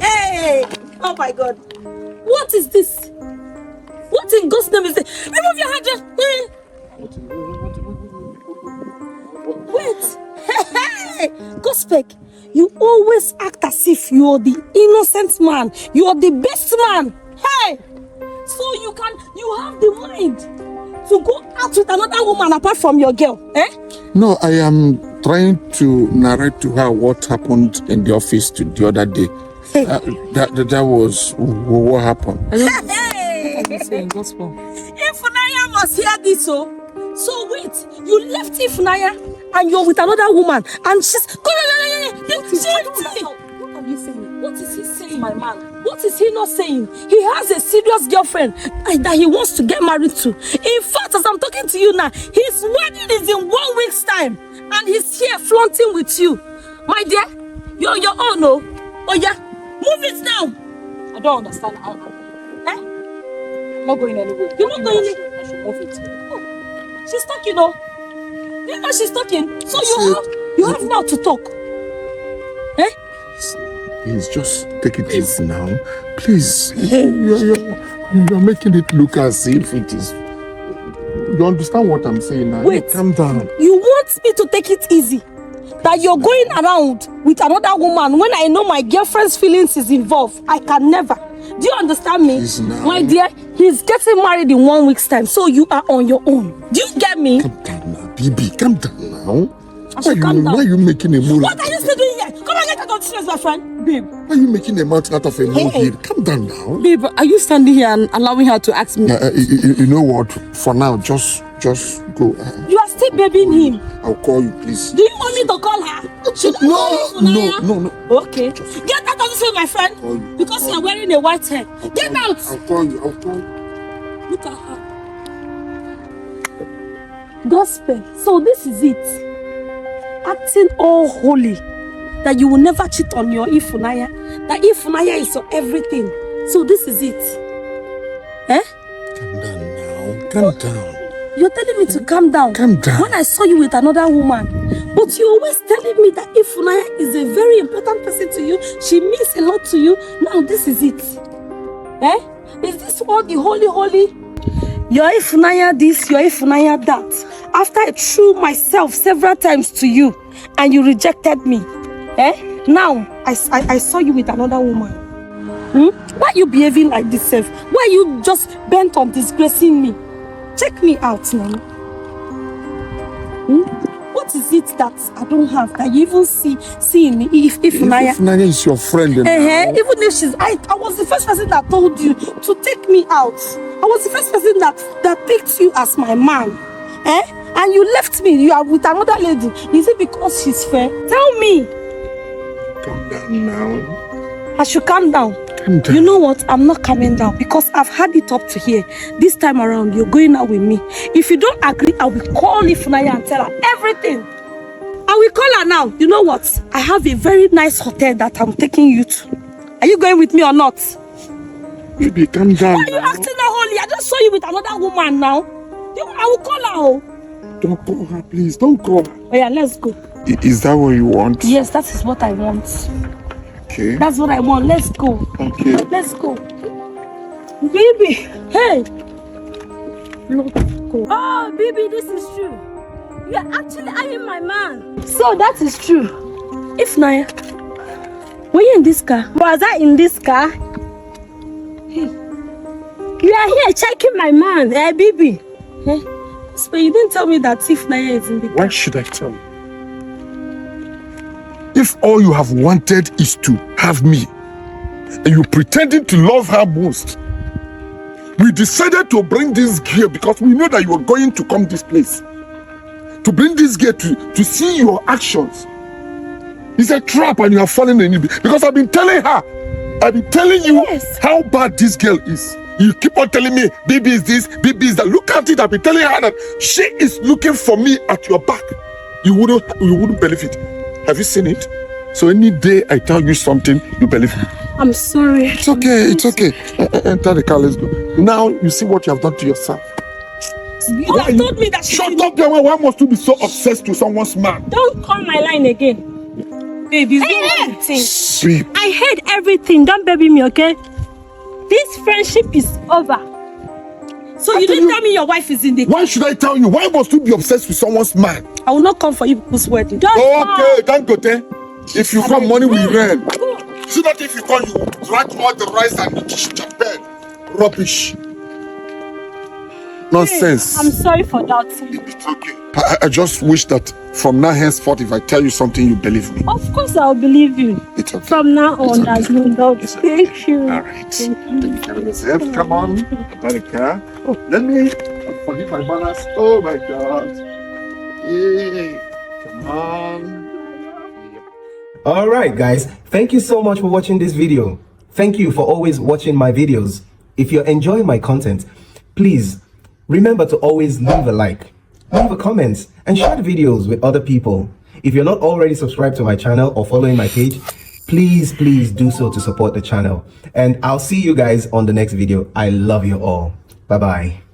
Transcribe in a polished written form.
Hey! Oh my God. What is this? What in God's name is this? Remove your hand. Wait. Hey! Gospek, you always act as if you're the innocent man. You're the best man. Hey! So you have the mind to go out with another woman apart from your girl. Eh? No, I am trying to narrate to her what happened in the office the other day. That was what happened. Hey! Ifunaya must hear this, so wait, you left Ifunaya and you're with another woman and she's what are you saying? What is he saying, my man? What is he not saying? He has a serious girlfriend that he wants to get married to. In fact, as I'm talking to you now, his wedding is in 1 week's time and he's here flaunting with you. My dear, you're on your own, no? Oh yeah, move it now. I don't understand. I'm not going anywhere. You're not going anywhere? I should move it. Oh, she's talking, oh. You know she's talking. So you have now to talk. Eh? Please, just take it easy now. Please, you're making it look as if it is. You understand what I'm saying now? Wait, calm down. You want me to take it easy? That you're going around with another woman when I know my girlfriend's feelings is involved? I can never. Do you understand me? My dear, he's getting married in 1 week's time, so you are on your own. Do you get me? Calm down now, baby. Calm down now. Why are you making a mole? What are you still doing here? Come and get out of this, my friend. Babe. Why are you making a mouth out of a molehill? Calm down now. Babe, are you standing here and allowing her to ask me? You know what? For now, just go. You are still babying him. I'll call you, please. Do you want me to call her? No. Okay. Get out of this way, my friend. Because you're wearing a white hair. Get out. I'll call you. Look at her. Gospel. So this is it. Acting all holy. That you will never cheat on your Ifunaya. That Ifunaya is your everything. So this is it. Eh? Calm down now. Calm down. You're telling me to calm down. Calm down. When I saw you with another woman. But you're always telling me that Ifunaya is a very important person to you. She means a lot to you. Now this is it. Eh? Is this all the holy? Your Ifunaya this, your Ifunaya that. After I threw myself several times to you and you rejected me. Eh? Now I saw you with another woman. Why are you behaving like this, self? Why are you just bent on disgracing me? Check me out now. What is it that I don't have that you even see in me? If Naya is your friend, even if she's, I was the first person that told you to take me out. I was the first person that picked you as my man. And you left me. You are with another lady. Is it because she's fair? Tell me. Calm down now. I should calm down. Calm down. You know what? I'm not coming down because I've had it up to here. This time around, you're going out with me. If you don't agree, I will call Ifunaya and tell her everything. I will call her now. You know what? I have a very nice hotel that I'm taking you to. Are you going with me or not? Baby, calm down. Why are you acting holy? I just saw you with another woman now. I will call her. Don't call her, please. Don't call her. Oh yeah, let's go. Is that what you want? Yes, that is what I want. Okay. That's what I want. Let's go. Okay. Let's go. Baby, hey. Let's go. Oh, baby, this is true. You are actually eyeing my man. So that is true. If Naya, were you in this car? Was I in this car? Hey. You are here checking my man, baby. Hey. But you didn't tell me that if Naya is in the car. Why should I tell you? If all you have wanted is to have me, and you pretending to love her most, we decided to bring this girl because we know that you are going to come this place. To bring this girl to see your actions. It's a trap and you are falling in it. Because I've been telling her, I've been telling you how bad this girl is. You keep on telling me, baby is this, baby is that. Look at it, I've been telling her that she is looking for me at your back. You wouldn't believe it. Have you seen it? So any day I tell you something, you believe me. I'm sorry. It's okay, it's okay. Enter the car, let's go. Now you see what you have done to yourself. You have told me that. Shut up, why must you be so obsessed to someone's man? Don't call my line again. Baby, everything. Sleep. I heard everything. Don't baby me, okay? This friendship is over. So you didn't tell me your wife is in the car. Why should I tell you? Why must you be obsessed with someone's man? I will not come for you people's wedding. Just Okay, thank God. If you come, money will rain. See that if you come, you drag all the rice and the dish bed. Rubbish. Nonsense. I'm sorry for doubting. It's okay. I just wish that from now henceforth, if I tell you something, you believe me. Of course, I'll believe you. It's okay. From now on, there's no doubt. Thank you. All right. Thank you. Come on. Monica. Let me forgive my manners. Oh my God. Yay. Come on. All right, guys. Thank you so much for watching this video. Thank you for always watching my videos. If you're enjoying my content, please remember to always leave a like, leave a comment, and share the videos with other people. If you're not already subscribed to my channel or following my page, please do so to support the channel. And I'll see you guys on the next video. I love you all. Bye-bye.